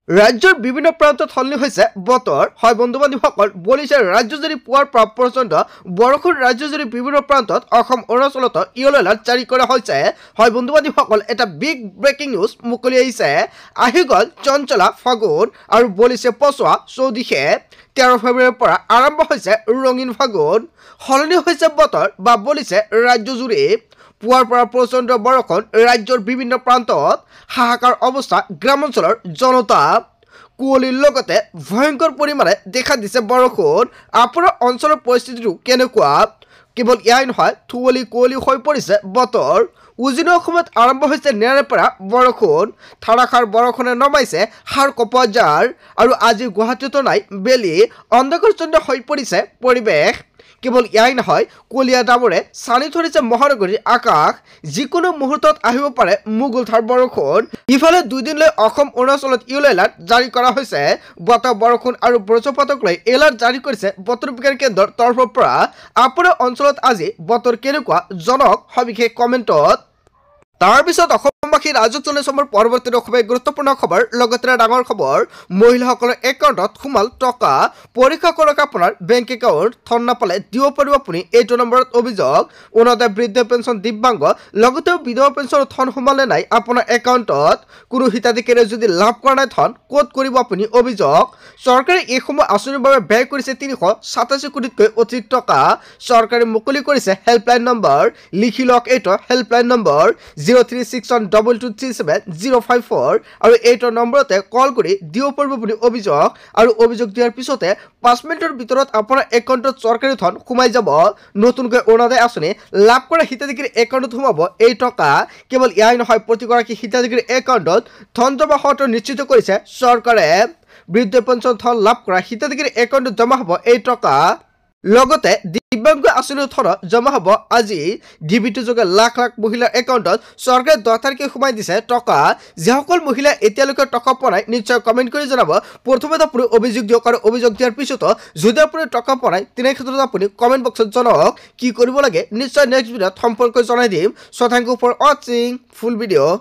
ৰাজ্যৰ বিভিন্ন প্ৰান্তত সলনি হৈছে বতৰ হয় বন্ধু বান্ধৱীসকল বলিছে ৰাজ্যজুৰি পুৱাৰ পৰা পৰ্যন্ত বৰষুণ ৰাজ্যজুৰি বিভিন্ন প্ৰান্তত অসম অৰুণাচলত ইয়েলো এলাৰ্ট জাৰি কৰা হৈছে হয় বন্ধু বান্ধৱীসকল এটা বিগ ব্ৰেকিং নিউজ মুকলি আহিছে আহি গ'ল চঞ্চলা ফাগুন আৰু বলিছে পচোৱা চৌদিশে 13 ফেব্ৰুৱাৰীৰ পৰা আৰম্ভ হৈছে ৰঙীন ফাগুন সলনি হৈছে বতৰ বা বলিছে ৰাজ্যজুৰি পুৱাৰ পৰা প্ৰচণ্ড বৰষুণ ৰাজ্যৰ বিভিন্ন প্ৰান্তত হাহাকাৰ অৱস্থা গ্ৰামাঞ্চলৰ জনতা কুঁৱলীৰ লগতে ভয়ংকৰ পৰিমাণে দেখা দিছে বৰষুণ আপোনাৰ অঞ্চলৰ পৰিস্থিতিটো কেনেকুৱা কেৱল ইয়াই নহয় থুৱলি কুঁৱলী হৈ পৰিছে বতৰ উজনি অসমত আৰম্ভ হৈছে নেৰাৰ পৰা বৰষুণ ধাৰাসাৰ বৰষুণে নমাইছে সাৰ কপোৱা জাৰ আৰু আজি গুৱাহাটীতো নাই বেলি অন্ধকাৰচন্দ্ৰ হৈ পৰিছে পৰিৱেশ কেৱল ইয়াই নহয় কলিয়া ডাবৰে চানি ধৰিছে মহানগৰীৰ আকাশ যিকোনো মুহূৰ্তত আহিব পাৰে মুগুলধাৰ বৰষুণ ইফালে 2 দিনলৈ অসম অৰুণাচলত ইয়েলো এলাৰ্ট জাৰি কৰা হৈছে বতাহ বৰষুণ আৰু বজ্ৰপাতক লৈ এলাৰ্ট জাৰি কৰিছে বতৰ বিজ্ঞান কেন্দ্ৰৰ তৰফৰ পৰা আপোনাৰ অঞ্চলত আজি বতৰ কেনেকুৱা জনক সবিশেষ কমেণ্টত তাৰ পিছত অসমবাসী ৰাজক চলে চমৰ পৰৱৰ্তী খুবেই গুৰুত্বপূৰ্ণ খবৰ লগতে ডাঙৰ খবৰ মহিলাসকলৰ একাউণ্টত সোমাল টকা পৰীক্ষা কৰক আপোনাৰ বেংক একাউণ্ট ধন নাপালে দিব পাৰিব আপুনি এইটো নম্বৰত অভিযোগ অৰুণোদয় বৃদ্ধ পেঞ্চন দিব্যাংগ লগতে বিধৱা পেঞ্চনৰ ধন সোমালে নাই আপোনাৰ একাউণ্টত কোনো হিতাধিকাৰীয়ে যদি লাভ কৰা নাই ধন ক'ত কৰিব আপুনি অভিযোগ চৰকাৰে এই সময় আঁচনিৰ বাবে ব্যয় কৰিছে 387 কোটিতকৈ অধিক টকা চৰকাৰে মুকলি কৰিছে হেল্পলাইন নম্বৰ লিখি লওক এইটো হেল্পলাইন নম্বৰ 0361223754 আৰু এইটো নম্বৰতে কল কৰি দিব পাৰিব আপুনি অভিযোগ আৰু অভিযোগ দিয়াৰ পিছতে 5 মিনিটৰ ভিতৰত আপোনাৰ একাউণ্টত চৰকাৰী ধন সোমাই যাব নতুনকৈ অৰুণোদয় আঁচনি লাভ কৰা হিতাধিকাৰীৰ একাউণ্টত সোমাব এই টকা কেৱল ইয়াই নহয় প্ৰতিগৰাকী হিতাধিকাৰীৰ একাউণ্টত ধন জমা হোৱাটো নিশ্চিত কৰিছে চৰকাৰে বৃদ্ধ পেঞ্চন ধন লাভ কৰা হিতাধিকাৰীৰ একাউণ্টত জমা হ'ব এই টকা লগতে দিব্যাংগ আঁচনিৰ ধন জমা হ'ব আজি ডিবিটি যোগে লাখ লাখ মহিলাৰ একাউণ্টত চৰকাৰে 10 তাৰিখে সোমাই দিছে টকা যিসকল মহিলা এতিয়ালৈকে টকা পোৱা নাই নিশ্চয় কমেণ্ট কৰি জনাব প্ৰথমে আপুনি অভিযোগ দিয়ক আৰু অভিযোগ দিয়াৰ পিছত যদি আপুনি টকা পোৱা নাই তেনে ক্ষেত্ৰত আপুনি কমেণ্ট বক্সত জনাওক কি কৰিব লাগে নিশ্চয় নেক্সট ভিডিঅ'ত সম্পৰ্ক জনাই দিম so thank you for watching full video'